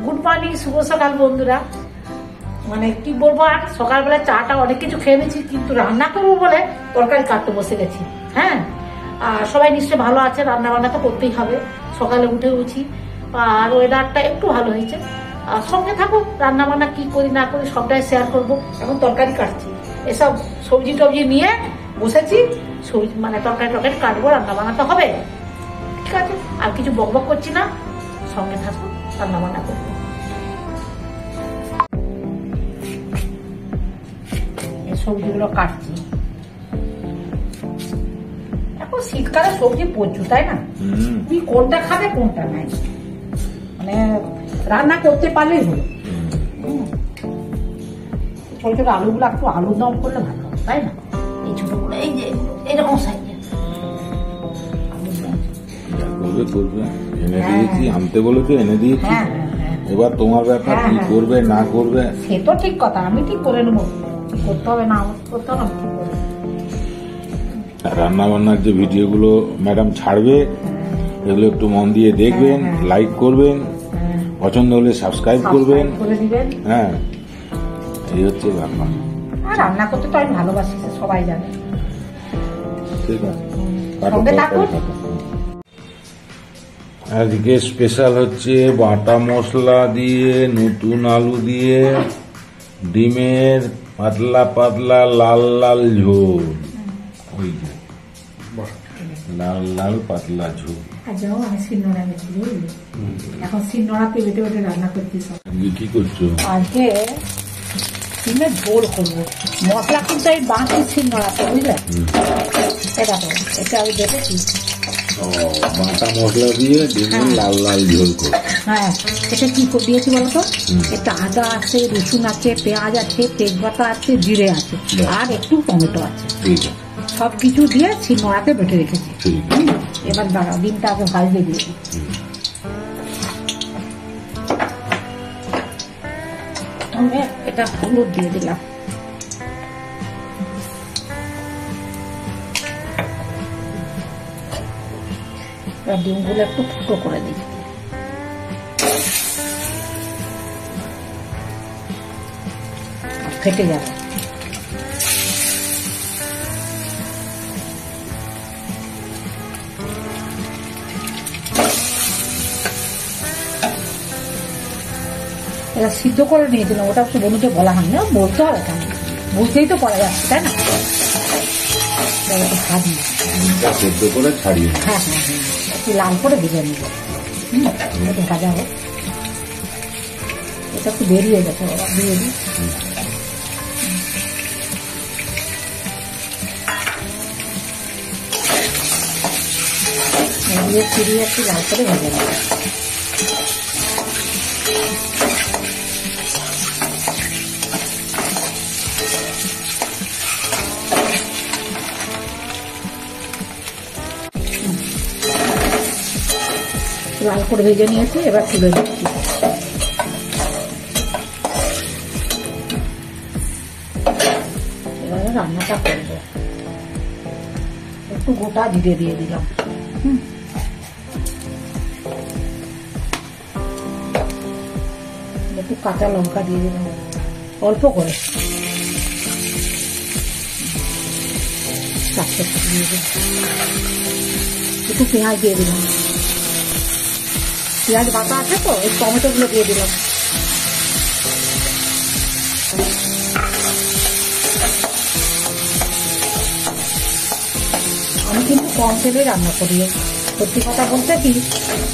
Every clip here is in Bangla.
গুড মর্নিং, শুভ সকাল বন্ধুরা। মানে কি বলবো, আর সকালবেলা চাটা অনেক কিছু খেয়ে নিয়েছি, কিন্তু রান্না করবো বলে তরকারি কাটতে বসে গেছি। হ্যাঁ, আর সবাই নিশ্চয়ই ভালো আছে। রান্না বান্না তো করতেই হবে, সকালে উঠে উঠি। আর ওয়েদারটা একটু ভালো হয়েছে। আর সঙ্গে থাকুক, রান্না বান্না কি করি না করি সবটাই শেয়ার করবো। এখন তরকারি কাটছি, এসব সবজি টবজি নিয়ে বসেছি। মানে তরকারি কাটবো, রান্না বান্না তো হবে। ঠিক আছে, আর কিছু বকবক করছি না, সঙ্গে থাকুক, রান্না বান্না করবো। এই সবজিগুলো কাটছি। এখন শীতকালে সবজি প্রচুর, তাই না? তুমি কোনটা খাবে কোনটা নাই, মানে রান্না করতে পারলেই হলো। ছোট ছোট আলুগুলো একটু আলুর দম করলে ভালো হবে, তাই না? এই ছোটগুলো, এই যে এরকম সাইজে এনে দিয়েছি, আনতে বলেছো এনে দিয়েছি। এবার তোমার ব্যাপার, কি করবে না করবে। সে তো ঠিক কথা, আমি ঠিক করে নেবো। কি করতে হবে না করতে হবে, ঠিক করে। রান্না বান্নার যে ভিডিওগুলো ম্যাডাম ছাড়বে, এগুলো একটু মন দিয়ে দেখবেন, লাইক করবেন, পছন্দ হলে সাবস্ক্রাইব করবেন। হ্যাঁ, এই হচ্ছে ব্যাপার। আর রান্না করতে তো আমি ভালোবাসি, সবাই জানে। ঠিক আছে, আজকে স্পেশাল হচ্ছে বাটা মশলা দিয়ে, নতুন আলু দিয়ে, ডিমের পাতলা পাতলা লাল লাল ঝোল। ওই যে লাল লাল পাতলা ঝোল। আমি শিলনোড়া বেশি, এখন শিলনোড়াতে বেটে বেটে রান্না করছি। কি করছো? আজকে ডিমের ঝোল করবো। মশলা কিন্তু আমি বাঁধছি শিলনোড়াতে, বুঝলে? এটা আমি দেখেছি। বাটা মশলা দিয়ে ডিমের লাল লাল ঝোল করো। হ্যাঁ, এটা কি দিয়েছি বলতো? এটা আদা আছে, রসুন আছে, পেঁয়াজ আছে, তেজপাতা আছে, জিরে আছে, আর একটু টমেটো আছে। ঠিক আছে, সবকিছু দিয়ে শিলনোড়াতে বেটে রেখেছি। এবার দাঁড়াও, ডিমটা আগে ভাজতে দিয়েছি। এটা হলুদ দিয়ে দিলাম। ডিমগুলো একটু ফুটো করে দিই। ফেটে যাবে। এটা সিদ্ধ করে নিয়েছিলাম, ওটা একটু বন্ধুকে বলা হয় না, বলতে হবে কেন, বুঝতেই তো করা যাচ্ছে, তাই না? সেদ্ধ করে ছাড়িয়ে, হ্যাঁ হ্যাঁ হ্যাঁ, একটু লাল করে ভেজে নিব। একটু ভাজা হোক। এটা একটু বেরিয়ে গেছে, ওরা দিয়ে দিই। চিড়িয়ে একটু লাল করে ভেজে নেব। লাল করে ভেজে নিয়েছি, এবার তুলে দিচ্ছি। এবারে রান্নাটা করবো। একটু গোটা জিরে দিয়ে দিলাম। একটু কাঁচা লঙ্কা দিয়ে দিলাম, অল্প করে। একটু পেঁয়াজ দিয়ে দিলাম। পেঁয়াজ বাটা আছে তো, এই টমেটো গুলো দিয়ে দিলাম। আমি কিন্তু কম তেলে রান্না করি। সত্যি কথা বলতে কি,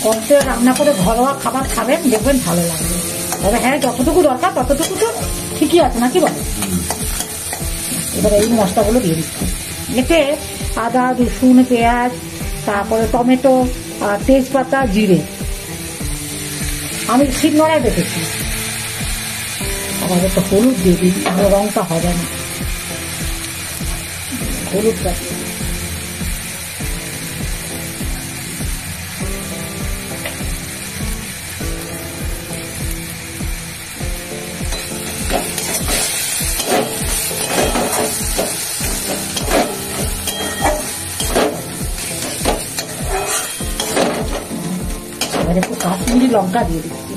কম তেলে রান্না করে ঘরোয়া খাবার খাবেন, দেখবেন ভালো লাগবে। তবে হ্যাঁ, যতটুকু দরকার ততটুকু তো ঠিকই আছে, নাকি বলে? এবার এই মশলাগুলো দিয়ে দিচ্ছি। এতে আদা, রসুন, পেঁয়াজ, তারপরে টমেটো, তেজপাতা, জিরে আমি শিলনোড়ায় বেটেছি। আবার একটু হলুদ দিয়ে দিই, তাহলে রংটা হবে না। হলুদটা এবার একটু কাশ্মীরি লঙ্কা দিয়ে দিচ্ছি।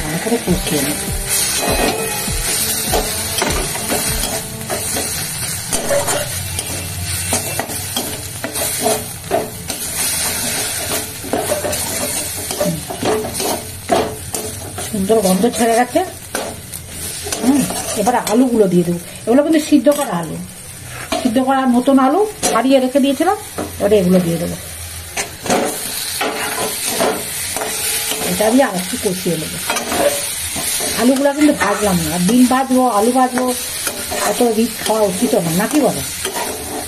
ভালো করে কষিয়ে নেব। সুন্দর গন্ধ ছেড়ে গেছে। এবারে আলুগুলো দিয়ে দেবো। এগুলো কিন্তু সিদ্ধ করা আলু, সিদ্ধ করা নতুন আলু ছাড়িয়ে রেখে দিয়েছিলাম। এবারে এগুলো দিয়ে দেবো। এটা দিয়ে আর একটু কষিয়ে নেবো। আলুগুলো কিন্তু ভাজলাম না, ডিম ভাজবো, আলু ভাজবো, এত রিচ খাওয়া উচিত না, নাকি বলো?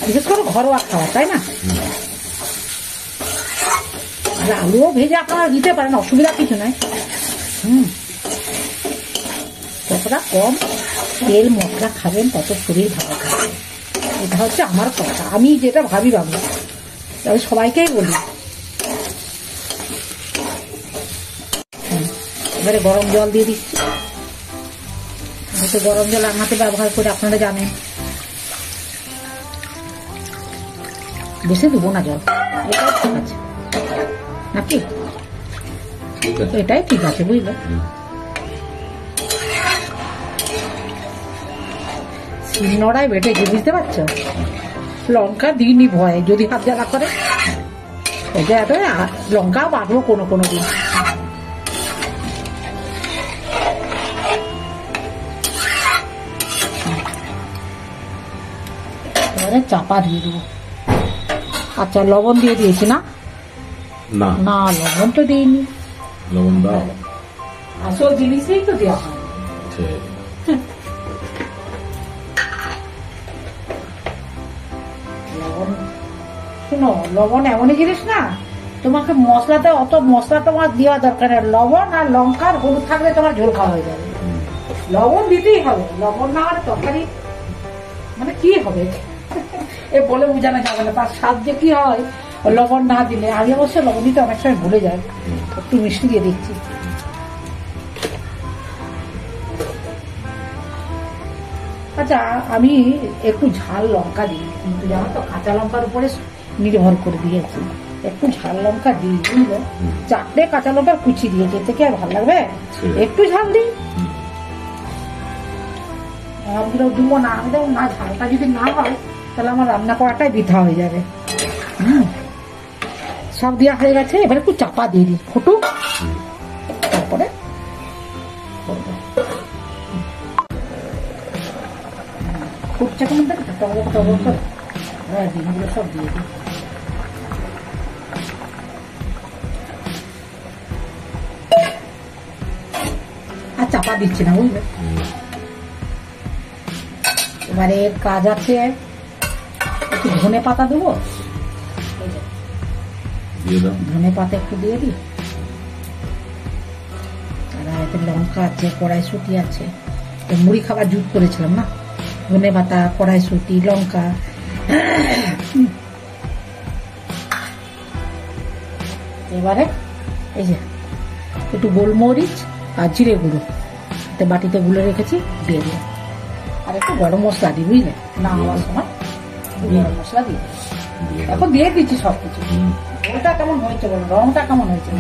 বিশেষ করে ঘরোয়া খাওয়া, তাই না? আর আলুও ভেজে আপনারা দিতে পারেন, অসুবিধা কিছু নাই। যতটা কম তেল মশলা খাবেন তত শরীর ভালো থাকবে। এটা হচ্ছে আমার কথা, আমি যেটা ভাবি বাবু, আমি সবাইকেই বলি। এবারে গরম জল দিয়ে দিচ্ছি। আমি তো গরম জল রান্নাতে ব্যবহার করে, আপনারা জানেন। বেশি দেবো না জল, এটাই ঠিক আছে নাকি? এটাই ঠিক আছে, বুঝলে? শিলনোড়ায় বেটেছি, বুঝতে পারছো? লঙ্কা দিইনি ভয়ে, যদি হাত জ্বালা করে লঙ্কা বাটবো কোনো দিন। এবারে চাপা দিয়ে দেবো। আচ্ছা, লবণ দিয়ে দিয়েছি না? না, লবণ তো দিইনি। লবণ দাও, আসল জিনিসই তো দেওয়া হয়। শোনো, লবণ এমনই জিনিস না, তোমাকে মশলাতে অত মশলা তোমার দেওয়া দরকার নেই। লবণ আর লঙ্কার হলুদ থাকলে তোমার ঝোল খাওয়া হয়ে যাবে। লবণ দিতেই হবে, লবণ না হলে তরকারি মানে কি হবে এ বলে বোঝানো যাবে না। তার স্বাদ যে কি হয় লবণ না দিলে। আমি অবশ্য লবণ দিতে অনেক সময় ভুলে যাই, একটু মিষ্টি দিয়ে দিচ্ছি। আচ্ছা, আমি একটু ঝাল লঙ্কা দিই, কিন্তু জানো তো কাঁচা লঙ্কার উপরে নির্ভর করে দিয়েছি। একটু ঝাল লঙ্কা দিই, বুঝলে? 4টে কাঁচা লঙ্কার কুচি দিয়েছি, এতে কি আর ভালো লাগবে? একটু ঝাল দিই। আমি দিব না, আমি দেবো না। ঝালটা যদি না হয় তাহলে আমার রান্না করাটাই বৃথা হয়ে যাবে। সব দেওয়া হয়ে গেছে, এবার একটু চাপা দিয়ে দিই, ফুটুক, তারপরে ফুটছে কেমন দেখো, টগবগ টগবগ করে। ডিমগুলো সব দিয়ে দিই। আর চাপা দিচ্ছি না, বুঝলে? এবারে কাজ আছে, একটু ধনে পাতা দেবো। ধনে পাতা একটু দিয়ে দিই। আর এতে লঙ্কা আছে, কড়াইশুঁটি আছে। মুড়ি খাবার জুট করেছিলাম না, ধনে পাতা, কড়াইশুঁটি, লঙ্কা। এবারে এই যে একটু গোলমরিচ আর জিরে গুঁড়ো বাটিতে গুলে রেখেছি, দিয়ে দিই। আর একটু গরম মশলা দিই, বুঝলে? না হওয়ার সময় গরম মশলা দিই। এখন দিয়ে দিচ্ছি সবকিছু। ওটা কেমন হয়েছে বলো, রংটা কেমন হয়েছে?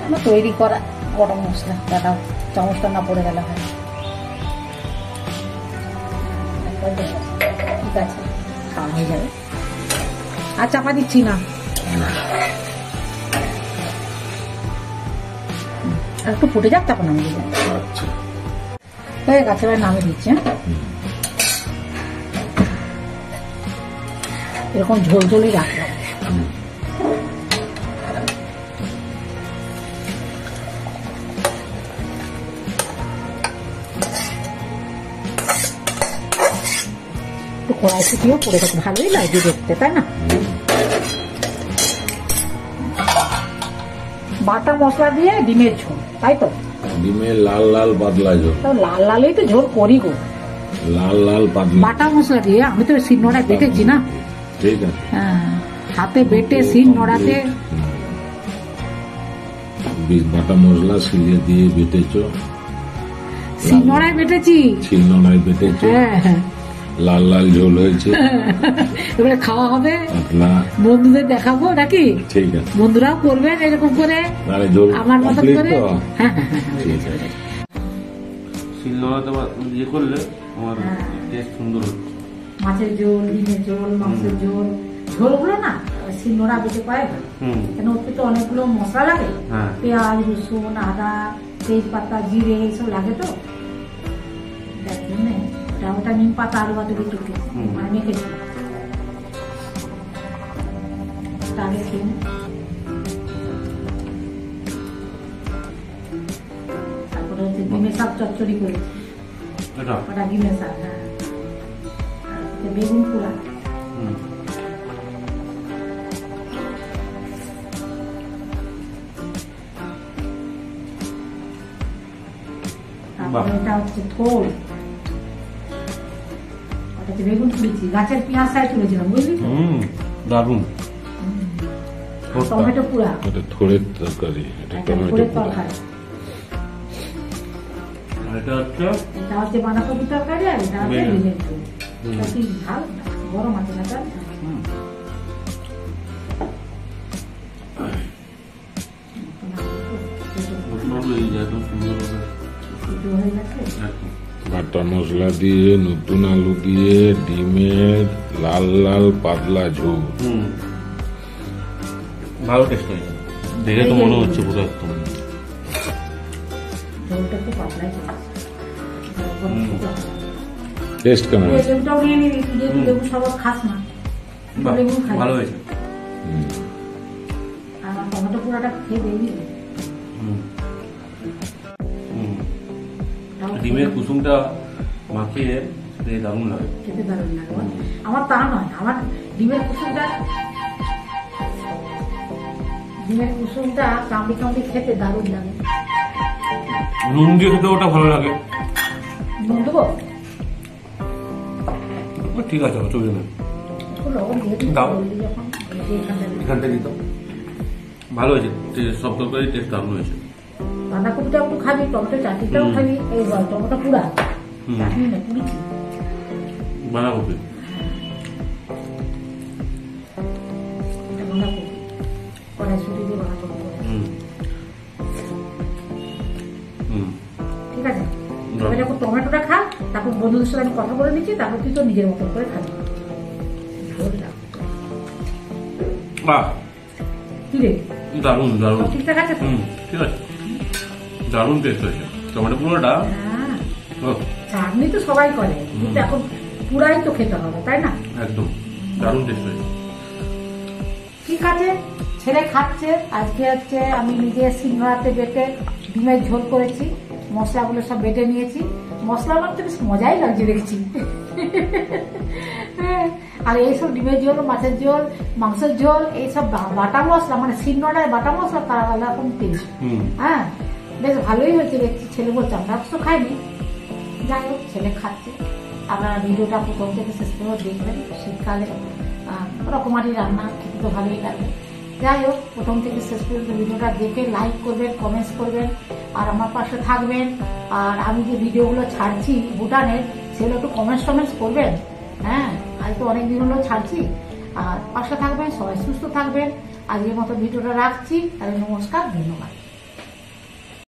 আমার তৈরি করা গরম মশলা, দাদা চামচটা না পড়ে গেলে হয়। ঠিক আছে, খাওয়া হয়ে যাবে। আর চাপা দিচ্ছি না, আর একটু ফুটে যাক, তারপর নামিয়ে দিলাম। হয়ে গেছে, এবার নামিয়ে দিচ্ছি। এরকম ঝোল ঝোলই রাখলাম। একটু কড়াইশুঁটিও পড়ে গেছে, ভালোই লাগবে দেখতে, তাই না? বাটা মশলা দিয়ে ডিমের ঝোল, তাই তো? ডিমের লাল লাল পাতলা ঝোল। লাল লালই তো ঝোল করি গো, লাল লাল পাতলা। বাটা মশলা দিয়ে। আমি তো শিলনোড়ায় বেটেছি না। ঠিক আছে, হ্যাঁ, হাতে বেটে শিলনোড়াতে। বাটা মশলা শিলে দিয়ে বেটেছো? শিলনোড়ায় বেটেছি। শিলনোড়ায় বেটেছো? হ্যাঁ হ্যাঁ, লাল লাল ঝোল হয়েছে, এবারে খাওয়া হবে, পাতলা। বন্ধুদের দেখাবো নাকি? ঠিক আছে, বন্ধুরাও করবেন এরকম করে তাহলে ঝোল আমার মতন complete করে। তো? হ্যাঁ হ্যাঁ হ্যাঁ হ্যাঁ, ঠিক আছে। শিলনোড়াতে ইয়ে করলে আমার টেস্ট সুন্দর হচ্ছে। মাছের ঝোল, ডিমের ঝোল, মাংসের ঝোল, ঝোলগুলো না শিলনোড়া বেটে পায় ভালো। হুম কেন ওতে তো অনেকগুলো মশলা লাগে, হ্যাঁ পেঁয়াজ, রসুন, আদা, তেজপাতা, জিরে এইসব লাগে তো, যার জন্য ওটা নিম পাতা আলু বাদে একটু মানে মেখেছি। আগে খেয়ে নে। তারপরে হচ্ছে ডিমের শাক চচ্চড়ি করেছি, এটা ওটা ডিমের শাক। হ্যাঁ, আর হচ্ছে বেগুন পোড়া, হুম তারপরে এটা হচ্ছে থোল, ওটা হচ্ছে বেগুন তুলেছি, গাছের পেঁয়াজ সাই তুলেছিলাম বুঝলি তো? হুম দারুণ। টমেটো পোড়া, এটা থোড়ের তরকারি, এটা একটা টমেটো থোড়ের পোড়া। তরকারি, আর এটা হচ্ছে এটা হচ্ছে বাঁধাকপি তরকারি, আর এটা হচ্ছে বেগুন। ডিমের ঝোল। এটা কি ঝাল গরম আছে না তার? হুম, মশলাগুলো এই যে এত সুন্দর হবে সিদ্ধ হয়ে গেছে। একদম। বাটা মশলা দিয়ে, নতুন আলু দিয়ে, ডিমের লাল লাল পাতলা ঝোল। হুম ভালো টেস্ট হয়েছে, দেখে তো মনে হচ্ছে পুরো একদম। ঝোলটা একটু পাতলাই করেছি। টেস্ট কেমন আছে? লেবুটাও নিয়ে নিবি, তুই যেহেতু লেবু শরবত খাস না, বাহ, লেবু খাই। ভালো হয়েছে। হুম। আর আমার টমেটো পোড়াটা খেয়ে দেখবি। হুম হুম ডিমের কুসুমটা মাখিয়ে খেতে দারুণ লাগে। খেতে দারুণ লাগে। আমার তা নয়, আমার ডিমের কুসুমটা কামড়ি কামড়ি খেতে দারুণ লাগে। নুন দিয়ে খেতে ওটা ভালো লাগে। নুন দেবো? ও ঠিক আছে, অসুবিধা নেই। একটু লবণ দিয়ে দিই, দাও। বললি যখন, এই যে এখানটা দিই। এখান থেকে তো ভালো হয়েছে, সব তরকারি টেস্ট দারুণ হয়েছে। বাঁধাকপিটাও একটু খাবি, টমেটো চাটনিটাও খাবি, এই টমেটো পুরা হুম। চাটনি না পুরিছি। বাঁধাকপি এটা বাঁধাকপি, কড়াইশুঁটি দিয়ে বাঁধাকপি করে। হুম হুম ঠিক আছে, এবার যখন টমেটোটা খা, তারপর বন্ধুদের সাথে আমি কথা বলে নিচ্ছি, তারপর তুই তো নিজের মতন করে খাবি। ঝোলটা বাহ কি রে, দারুণ দারুণ। সব ঠিকঠাক আছে তো? হুম ঠিক আছে, দারুণ টেস্ট হয়েছে টমেটো পুরোটা। হ্যাঁ, ও, চাটনি তো সবাই করে, কিন্তু এখন পুরাই তো খেতে হবে, তাই না? একদম দারুণ টেস্ট হয়েছে। ঠিক আছে, ছেলে খাচ্ছে। আজকে হচ্ছে আমি নিজে সিংহাতে বেটে ডিমের ঝোল করেছি, মশলাগুলো সব বেটে নিয়েছি। মশলা আমার তো বেশ মজাই লাগছে দেখছি। আর এইসব ডিমের ঝোল, মাছের ঝোল, মাংসের ঝোল, এইসব বাটা মশলা মানে শিলনোড়ায় বাটা মশলা, তার আলাদা রকম টেস্ট। হুম হ্যাঁ, বেশ ভালোই হয়েছে দেখছি। ছেলে বলছে আমরা তো খাইনি, যাই হোক ছেলে খাচ্ছে। আপনারা ভিডিওটা প্রথম থেকে শেষ পর্যন্ত দেখবেন। শীতকালে রকমারি রান্না খেতে তো ভালোই লাগে। যাই হোক, প্রথম থেকে শেষ পর্যন্ত ভিডিওটা দেখে লাইক করবেন, কমেন্টস করবেন, আর আমার পাশে থাকবেন। আর আমি যে ভিডিওগুলো ছাড়ছি ভুটানের, সেগুলো একটু কমেন্টস করবেন। হ্যাঁ, আজ তো অনেক দিন হলো ছাড়ছি। আর পাশে থাকবেন, সবাই সুস্থ থাকবেন। আজকের মতো ভিডিওটা রাখছি, তাহলে নমস্কার, ধন্যবাদ।